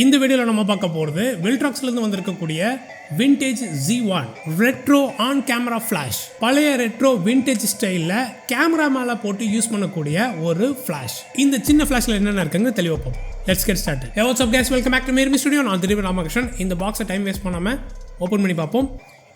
இந்த வீடியோவில் நம்ம பார்க்க போகிறது வில்ட்ராக்ஸ்லேருந்து வந்திருக்கக்கூடிய vintage Z1 retro on camera flash. பழைய ரெட்ரோ விண்டேஜ் ஸ்டைலில் கேமரா மேலே போட்டு யூஸ் பண்ணக்கூடிய ஒரு ஃப்ளாஷ். இந்த சின்ன ஃப்ளாஷில் என்னென்ன இருக்குங்க தெளிவாக பார்ப்போம். Let's get start. Hey what's up guys, welcome back to Meer studio. நான் திருப்பி ராமகிருஷ்ணன். இந்த பாக்ஸை டைம் வேஸ்ட் பண்ணாமல் ஓப்பன் பண்ணி பார்ப்போம்.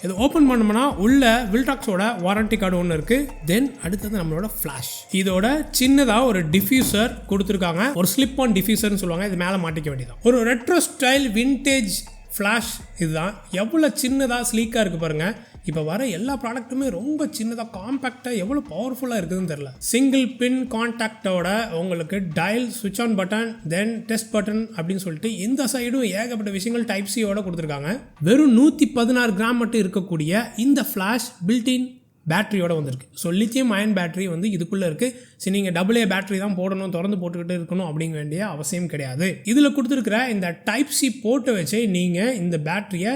இது ஓப்பன் பண்ணோம்னா உள்ள வில்ட்ராக்ஸோட வாரண்டி கார்டு ஒன்று இருக்குது. தென் அடுத்தது நம்மளோட ஃப்ளாஷ். இதோட சின்னதாக ஒரு டிஃப்யூசர் கொடுத்துருக்காங்க. ஒரு ஸ்லிப் ஆன் டிஃப்யூசர்னு சொல்லுவாங்க. இது மேலே மாட்டிக்க வேண்டியதான். ஒரு ரெட்ரோ ஸ்டைல் விண்டேஜ் ஃப்ளாஷ் இதுதான். எவ்வளோ சின்னதாக ஸ்லீக்காக இருக்குது பாருங்கள். இப்போ வர எல்லா ப்ராடக்ட்டுமே ரொம்ப சின்னதாக காம்பேக்டாக எவ்வளோ பவர்ஃபுல்லாக இருக்குதுன்னு தெரில. சிங்கிள் பின் கான்டாக்டோட உங்களுக்கு டயல், சுவிட்ச் on button, then test button அப்படின்னு சொல்லிட்டு இந்த சைடும் ஏகப்பட்ட விஷயங்கள் டைப் சியோட கொடுத்துருக்காங்க. வெறும் 116 கிராம் மட்டும் இருக்கக்கூடிய இந்த ஃப்ளாஷ் பில்டின் பேட்டரியோட வந்திருக்கு. ஸோ லித்தியம் அயன் பேட்டரி வந்து இதுக்குள்ளே இருக்குது. சரி, நீங்கள் AA பேட்டரி தான் போடணும், திறந்து போட்டுக்கிட்டு இருக்கணும் அப்படிங்க வேண்டிய அவசியம் கிடையாது. இதில் கொடுத்துருக்கிற இந்த டைப் சி போட்டு வச்சு நீங்கள் இந்த பேட்டரியை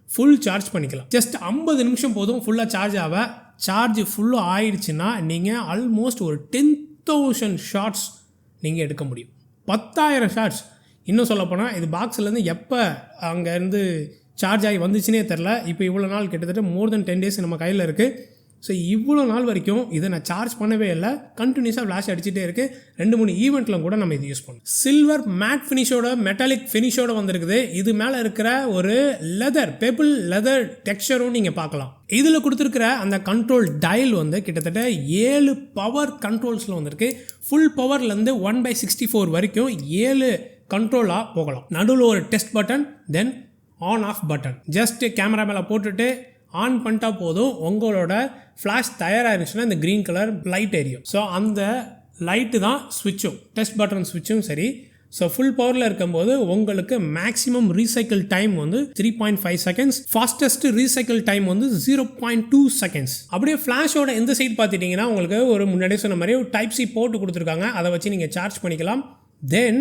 ஃபுல் சார்ஜ் பண்ணிக்கலாம். ஜஸ்ட் 50 நிமிஷம் போதும் ஃபுல்லாக சார்ஜ் ஆக. சார்ஜ் ஃபுல்லாக ஆயிடுச்சுன்னா நீங்கள் ஆல்மோஸ்ட் ஒரு 10,000 ஷாட்ஸ் நீங்கள் எடுக்க முடியும். 10,000 ஷாட்ஸ். இன்னும் சொல்லப்போனால் இது பாக்ஸ்லேருந்து எப்போ அங்கேருந்து சார்ஜ் ஆகி வந்துச்சுன்னே தெரில. இப்போ இவ்வளோ நாள் கிட்டத்தட்ட மோர் தென் 10 டேஸ் நம்ம கையில் இருக்குது. ஸோ இவ்வளோ நாள் வரைக்கும் இதை நான் சார்ஜ் பண்ணவே இல்லை. கண்டினியூஸாக ஃப்ளாஷ் அடிச்சுட்டே இருக்குது. 2-3 ஈவெண்ட்டில் கூட நம்ம இது யூஸ் பண்ணோம். சில்வர் மேட் ஃபினிஷோட, மெட்டாலிக் ஃபினிஷோட வந்திருக்குது. இது மேலே இருக்கிற ஒரு லெதர், பெபிள் லெதர் டெக்ஸ்சரும் நீங்கள் பார்க்கலாம். இதில் கொடுத்துருக்கிற அந்த கண்ட்ரோல் டயல் வந்து கிட்டத்தட்ட 7 பவர் கண்ட்ரோல்ஸில் வந்திருக்கு. ஃபுல் பவர்லேருந்து 1/64 வரைக்கும் 7 கண்ட்ரோலாக போகலாம். நடுவில் ஒரு test button, then on off button. Just camera மேலே போட்டுட்டு ஆன் பண்ணிட்டா போதும். உங்களோட ஃப்ளாஷ் தயாராகிருச்சுன்னா இந்த க்ரீன் கலர் லைட் எரியும். ஸோ அந்த லைட்டு தான் ஸ்விட்சும், டெஸ்ட் பட்டன் ஸ்விட்சும் சரி. ஸோ ஃபுல் பவரில் இருக்கும்போது உங்களுக்கு மேக்ஸிமம் ரீசைக்கிள் டைம் வந்து 3.5 செகண்ட்ஸ், ஃபாஸ்டஸ்ட் ரீசைக்கிள் டைம் வந்து 0.2 செகண்ட்ஸ். அப்படியே ஃப்ளாஷோட எந்த சைட் பார்த்துட்டிங்கன்னா உங்களுக்கு ஒரு முன்னாடியே சொன்ன மாதிரி ஒரு டைப் சி போட்டு கொடுத்துருக்காங்க. அதை வச்சு நீங்கள் சார்ஜ் பண்ணிக்கலாம். தென்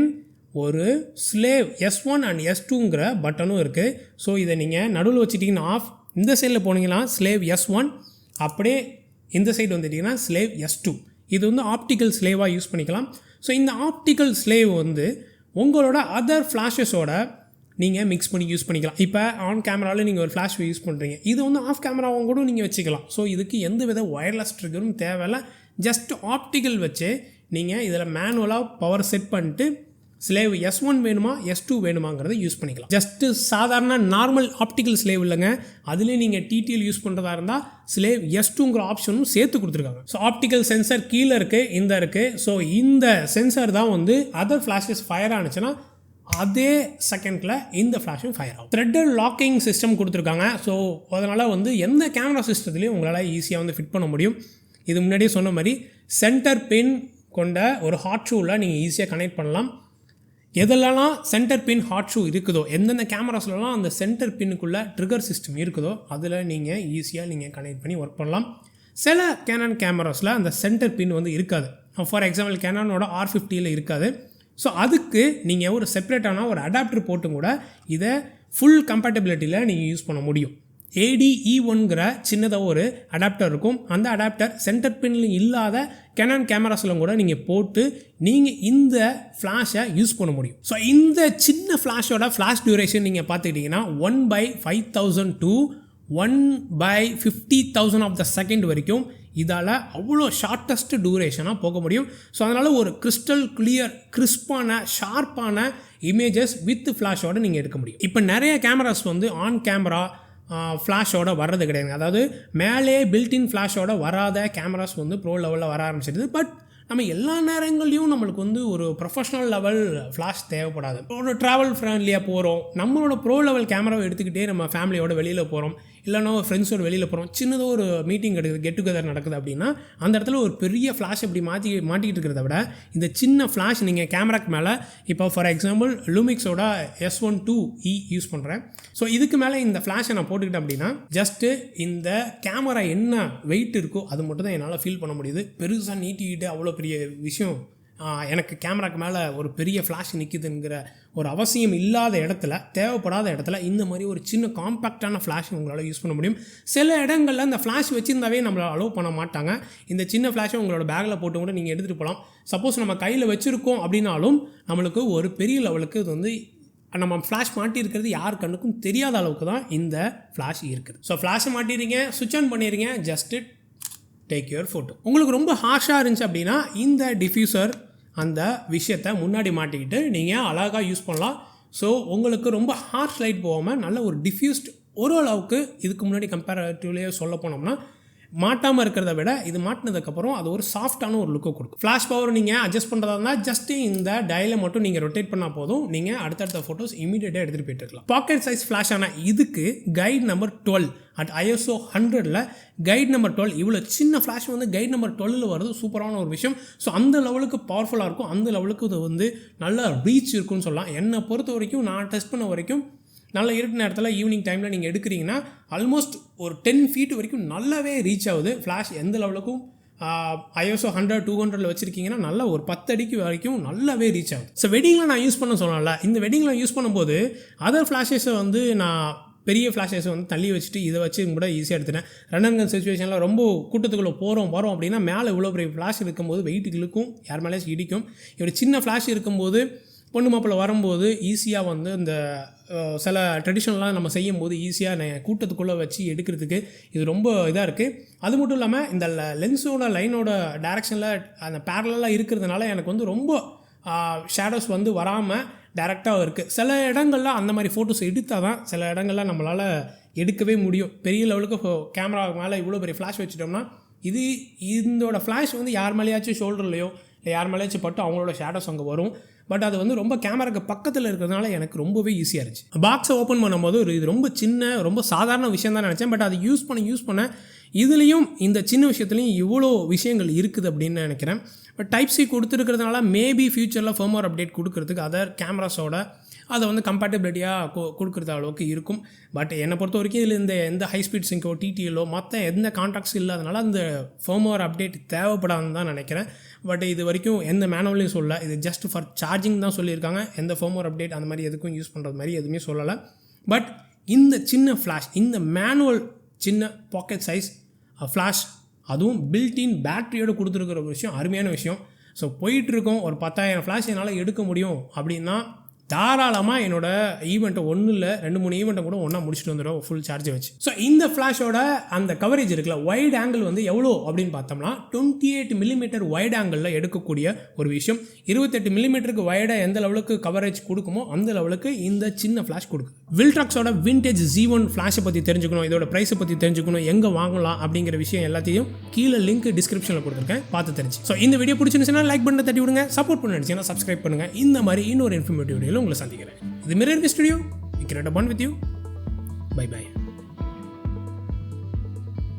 ஒரு ஸ்லேவ் S1 அண்ட் S2ங்கிற பட்டனும் இருக்குது. ஸோ இதை நீங்கள் நடுவில் வச்சுட்டிங்கன்னா ஆஃப், இந்த சைடில் போனீங்கன்னா ஸ்லேவ் S1, அப்படியே இந்த சைடு வந்துட்டிங்கன்னா ஸ்லேவ் S2. இது வந்து ஆப்டிக்கல் ஸ்லேவாக யூஸ் பண்ணிக்கலாம். ஸோ இந்த ஆப்டிக்கல் ஸ்லேவ் வந்து உங்களோட அதர் ஃப்ளாஷஸோட நீங்கள் மிக்ஸ் பண்ணி யூஸ் பண்ணிக்கலாம். இப்போ ஆன் கேமராவில் நீங்கள் ஒரு ஃப்ளாஷ் யூஸ் பண்ணுறீங்க, இது வந்து ஆஃப் கேமராவும் கூட நீங்கள் வச்சுக்கலாம். ஸோ இதுக்கு எந்த வித ஒயர்லெஸ் ட்ரிகரும் தேவையில்லை. ஜஸ்ட் ஆப்டிக்கல் வச்சு நீங்கள் இதில் மேனுவலாக பவர் செட் பண்ணிட்டு ஸ்லேவ் S1 வேணுமா S2 வேணுமாங்கிறத யூஸ் பண்ணிக்கலாம். ஜஸ்ட்டு சாதாரண நார்மல் ஆப்டிக்கல் ஸ்லேவ் இல்லைங்க. அதுலேயே நீங்கள் TTL யூஸ் பண்ணுறதா இருந்தால் ஸ்லேவ் S2ங்கிற ஆப்ஷனும் சேர்த்து கொடுத்துருக்காங்க. ஸோ ஆப்டிக்கல் சென்சர் கீழே இருக்குது, இந்த இருக்குது. ஸோ இந்த சென்சர் தான் வந்து அதர் ஃப்ளாஷஸ் ஃபயர் ஆனிச்சுன்னா அதே செகண்டில் இந்த ஃப்ளாஷும் ஃபயர் ஆகும். த்ரெட்டட் லாக்கிங் சிஸ்டம் கொடுத்துருக்காங்க. ஸோ அதனால் வந்து எந்த கேமரா சிஸ்டத்துலேயும் உங்களால் ஈஸியாக வந்து ஃபிட் பண்ண முடியும். இது முன்னாடியே சொன்ன மாதிரி சென்டர் பின் கொண்ட ஒரு ஹாட் ஷூவில் நீங்கள் ஈஸியாக கனெக்ட் பண்ணலாம். எதெல்லாம் சென்டர் பின் ஹாட் ஷூ இருக்குதோ, எந்தெந்த கேமராஸ்லாம் அந்த சென்டர் பின்னுக்குள்ளே ட்ரிகர் சிஸ்டம் இருக்குதோ அதில் நீங்கள் ஈஸியாக நீங்கள் கனெக்ட் பண்ணி ஒர்க் பண்ணலாம். சில கேனான் கேமராஸில் அந்த சென்டர் பின் வந்து இருக்காது. ஃபார் எக்ஸாம்பிள் கேனானோட R50யில் இருக்காது. ஸோ அதுக்கு நீங்கள் ஒரு செப்பரேட்டான ஒரு அடாப்டர் போட்டும் கூட இதை ஃபுல் கம்பேட்டபிலிட்டியில் நீங்கள் யூஸ் பண்ண முடியும். ADE1ங்கிற சின்னதாக ஒரு அடாப்டர் இருக்கும். அந்த அடாப்டர் சென்டர் பின்ல இல்லாத கேனான் கேமராஸ்லாம் கூட நீங்கள் போட்டு நீங்கள் இந்த ஃப்ளாஷை யூஸ் பண்ண முடியும். ஸோ இந்த சின்ன ஃப்ளாஷோட ஃப்ளாஷ் டியூரேஷன் நீங்கள் பார்த்துக்கிட்டிங்கன்னா 1/5000 to 1/50,000 ஆஃப் த செகண்ட் வரைக்கும் இதால் அவ்வளோ ஷார்ட்டஸ்ட் டியூரேஷனாக போக முடியும். ஸோ அதனால் ஒரு கிறிஸ்டல் கிளியர், கிறிஸ்பான, ஷார்ப்பான இமேஜஸ் வித் ஃப்ளாஷோடு நீங்கள் எடுக்க முடியும். இப்போ நிறைய கேமராஸ் வந்து ஆன் கேமரா ஃப்ளாஷோட வர்றது கிடையாது. அதாவது மேலே பில்டின் ஃப்ளாஷோட வராத கேமராஸ் வந்து ப்ரோ லெவலில் வர ஆரம்பிச்சிடுது. பட் நம்ம எல்லா நேரங்கள்லையும் நம்மளுக்கு வந்து ஒரு ப்ரொஃபஷ்னல் லெவல் ஃப்ளாஷ் தேவைப்படாது. ஒரு ட்ராவல் ஃப்ரெண்ட்லியாக போகிறோம், நம்மளோட ப்ரோ லெவல் கேமராவை எடுத்துக்கிட்டே நம்ம ஃபேமிலியோட வெளியில் போகிறோம், இல்லைனா ஃப்ரெண்ட்ஸோட வெளியில் போகிறோம், சின்னதாக ஒரு மீட்டிங் எடுக்குது, கெட் டுகெதர் நடக்குது அப்படின்னா அந்த இடத்துல ஒரு பெரிய ஃப்ளாஷ் அப்படி மாட்டிக்கிட்டு இருக்கிறத விட இந்த சின்ன ஃப்ளாஷ் நீங்கள் கேமராக்கு மேலே, இப்போ ஃபார் எக்ஸாம்பிள் லூமிக்ஸோட S12E யூஸ் பண்ணுறேன். ஸோ இதுக்கு மேலே இந்த ஃப்ளாஷை நான் போட்டுக்கிட்டேன் அப்படின்னா ஜஸ்ட்டு இந்த கேமரா என்ன வெயிட் இருக்கோ அது மட்டும் தான் என்னால் ஃபீல் பண்ண முடியுது. பெருசாக நீட்டிக்கிட்டு அவ்வளோ பெரிய விஷயம் எனக்கு கேமராக்கு மேலே ஒரு பெரிய ஃப்ளாஷ் நிற்குதுங்கிற ஒரு அவசியம் இல்லாத இடத்துல, தேவைப்படாத இடத்துல இந்த மாதிரி ஒரு சின்ன காம்பேக்டான ஃப்ளாஷ் உங்களால் யூஸ் பண்ண முடியும். சில இடங்களில் இந்த ஃப்ளாஷ் வச்சுருந்தாவே நம்மளை அலோவ் பண்ண மாட்டாங்க. இந்த சின்ன ஃப்ளாஷை உங்களோட பேக்கில் போட்டு கூட நீங்கள் எடுத்துகிட்டு போகலாம். சப்போஸ் நம்ம கையில் வச்சுருக்கோம் அப்படின்னாலும் நம்மளுக்கு ஒரு பெரிய லெவலுக்கு இது வந்து நம்ம ஃப்ளாஷ் மாட்டியிருக்கிறது யார் கண்ணுக்கும் தெரியாத அளவுக்கு தான் இந்த ஃப்ளாஷ் இருக்குது. ஸோ ஃப்ளாஷை மாட்டிடுறீங்க, சுவிட்ச் ஆன் பண்ணிடுறீங்க, ஜஸ்ட்டு டேக் யுவர் ஃபோட்டோ. உங்களுக்கு ரொம்ப ஹார்ஷாக இருந்துச்சு அப்படின்னா இந்த டிஃப்யூசர் அந்த விஷயத்தை முன்னாடி மாட்டிக்கிட்டு நீங்கள் அழகாக யூஸ் பண்ணலாம். ஸோ உங்களுக்கு ரொம்ப ஹார்ஷ் லைட் போகாமல் நல்ல ஒரு டிஃப்யூஸ்ட் ஓரளவுக்கு இதுக்கு முன்னாடி கம்பேரிட்டிவ்லேயே சொல்ல போனோம்னா மாட்டாமல் இருக்கிறத விட இது மாட்டினதுக்கப்புறம் அது ஒரு சாஃப்டான ஒரு லுக்கை கொடுக்கும். ஃப்ளாஷ் பவர் நீங்கள் அட்ஜஸ்ட் பண்ணுறதா இருந்தால் ஜஸ்ட்டு இந்த டயலை மட்டும் நீங்கள் ரொட்டேட் பண்ணால் போதும், நீங்கள் அடுத்தடுத்த ஃபோட்டோஸ் இமீடியட்டாக எடுத்துகிட்டு போயிட்டு இருக்கலாம். பாக்கெட் சைஸ் ஃப்ளாஷ் ஆனால் இதுக்கு கைட் நம்பர் 12 அட் ISO 100ல் கைட் நம்பர் 12 இவ்வளோ சின்ன ஃப்ளாஷ் வந்து கைட் நம்பர் 12 வருது. சூப்பரான ஒரு விஷயம். ஸோ அந்த லெவலுக்கு பவர்ஃபுல்லாக இருக்கும், அந்த லெவலுக்கு இது வந்து நல்ல ரீச் இருக்குன்னு சொல்லலாம். என்னை பொறுத்த வரைக்கும் நான் டெஸ்ட் பண்ண வரைக்கும் நல்ல இருட்டு நேரத்தில் ஈவினிங் டைமில் நீங்கள் எடுக்கிறீங்கன்னா ஆல்மோஸ்ட் ஒரு 10 feet வரைக்கும் நல்லாவே ரீச் ஆகுது. ஃப்ளாஷ் எந்த லெவலுக்கும் ISO 100 200ல் வச்சுருக்கீங்கன்னா நல்லா ஒரு 10 அடிக்கு வரைக்கும் நல்லாவே ரீச் ஆகுது. ஸோ வெட்டிங்கில் நான் யூஸ் பண்ண சொல்லலாம்ல, இந்த வெட்டிங்கில் யூஸ் பண்ணும்போது அதர் ஃப்ளாஷஸை வந்து நான் பெரிய ஃப்ளாஷஸை வந்து தள்ளி வச்சுட்டு இதை வச்சு கூட ஈஸியாக எடுத்துட்டேன். ரன் அண்ட் கன் சுச்சுவேஷனில் ரொம்ப கூட்டத்துக்குள்ளே வரோம் அப்படின்னா மேலே இவ்வளோ பெரிய ஃப்ளாஷ் இருக்கும்போது வெயிட்டுக்கு இழுக்கும், யார் மேலே இடிக்கும். இப்படி சின்ன ஃப்ளாஷ் இருக்கும்போது பொண்ணு மாப்பிள்ளை வரும்போது ஈஸியாக வந்து இந்த சில ட்ரெடிஷ்னல்லாம் நம்ம செய்யும்போது ஈஸியாக கூட்டத்துக்குள்ளே வச்சு எடுக்கிறதுக்கு இது ரொம்ப இதாக இருக்குது. அது மட்டும் இல்லாமல் இந்த லென்ஸோட லைனோட டைரக்ஷனில் அந்த பேரலாக இருக்கிறதுனால எனக்கு வந்து ரொம்ப ஷேடோஸ் வந்து வராமல் டேரெக்டாக இருக்குது. சில இடங்களில் அந்த மாதிரி ஃபோட்டோஸ் எடுத்தால் தான் சில இடங்களில் நம்மளால் எடுக்கவே முடியும். பெரிய லெவலுக்கு கேமரா மேலே இவ்வளோ பெரிய ஃப்ளாஷ் வச்சுட்டோம்னா இதோட ஃப்ளாஷ் வந்து யார் மேலேயாச்சும் ஷோல்டர்லையோ இல்லை யார் மேலேயாச்சும் பட்டு அவங்களோட ஷேடோஸ் அங்கே வரும். பட் அது வந்து ரொம்ப கேமராக்கு பக்கத்தில் இருக்கிறதுனால எனக்கு ரொம்பவே ஈஸியாக இருந்துச்சு. பாக்ஸை ஓப்பன் பண்ணும்போது இது ரொம்ப சின்ன ரொம்ப சாதாரண விஷயம் தான் நினச்சேன். பட் அது யூஸ் பண்ண இதுலேயும் இந்த சின்ன விஷயத்துலையும் இவ்வளோ விஷயங்கள் இருக்குது அப்படின்னு நினைக்கிறேன். பட் Type-C கொடுத்துருக்கிறதுனால மேபி ஃப்யூச்சரில் ஃபர்ம்வேர் அப்டேட் கொடுக்கறதுக்கு அதர் கேமராஸோட அதை வந்து கம்பேட்டபிலிட்டியாக கொடுக்குறது அளவுக்கு இருக்கும். பட் என்னை பொறுத்த வரைக்கும் இதில் எந்த ஹை ஸ்பீட் சிங்கோ TTL மற்ற எந்த கான்ட்ராக்ட்ஸ் இல்லாதனால அந்த ஃபர்ம்வேர் அப்டேட் தேவைப்படாதுன்னு தான் நினைக்கிறேன். பட் இது வரைக்கும் எந்த மேனுவலையும் சொல்ல, இது ஜஸ்ட் ஃபார் சார்ஜிங் தான் சொல்லியிருக்காங்க. எந்த ஃபர்ம்வேர் அப்டேட் அந்த மாதிரி எதுக்கும் யூஸ் பண்ணுறது மாதிரி எதுவுமே சொல்லலை. பட் இந்த சின்ன ஃப்ளாஷ், இந்த மேனுவல் சின்ன பாக்கெட் சைஸ் ஃப்ளாஷ், அதுவும் பில்டின் பேட்டரியோடு கொடுத்துருக்கிற ஒரு விஷயம் அருமையான விஷயம். ஸோ போயிட்டுருக்கோம் ஒரு 10,000 ஃப்ளாஷ் என்னால் எடுக்க முடியும் அப்படின்னா தாராளமாக என்னோட ஈவெண்ட்டை 1 இல்லை 2-3 ஈவெண்ட்டை கூட ஒன்றா முடிச்சுட்டு வந்துடும் ஃபுல் சார்ஜை வச்சு. ஸோ இந்த ஃப்ளாஷோட அந்த கவரேஜ் இருக்குல்ல, வைட் ஆங்கிள் வந்து எவ்வளோ அப்படின்னு பார்த்தோம்னா 28 mm வைட் ஆங்கிளில் எடுக்கக்கூடிய ஒரு விஷயம். 28 mm வைடாக எந்த லெவலுக்கு கவரேஜ் கொடுக்குமோ அந்த லெவலுக்கு இந்த சின்ன ஃப்ளாஷ் கொடுக்கும். வில்ட்ராக்ஸோட விண்டேஜ் Z1 ஃப்ளாஷை பற்றி தெரிஞ்சுக்கணும், இதோட ப்ரைஸை பற்றி தெரிஞ்சுக்கணும், எங்கே வாங்கலாம் அப்படிங்கிற விஷயம் எல்லாத்தையும் கீழே லிங்க் டிஸ்கிரிப்ஷனில் கொடுத்துருக்கேன், பார்த்து தெரிஞ்சு. ஸோ இந்த வீடியோ பிடிச்சிருந்துச்சுன்னா லைக் பண்ண தட்டி விடுங்க, சப்போர்ட் பண்ண நினச்சிங்கன்னா சப்ஸ்கிரைப் பண்ணுங்கள். இந்த மாதிரி இன்னொரு இன்ஃபர்மேட்டிவ் வீடியோவில் உங்களை சந்திக்கிறேன். இது mirror studio. We create a bond with you. Bye bye.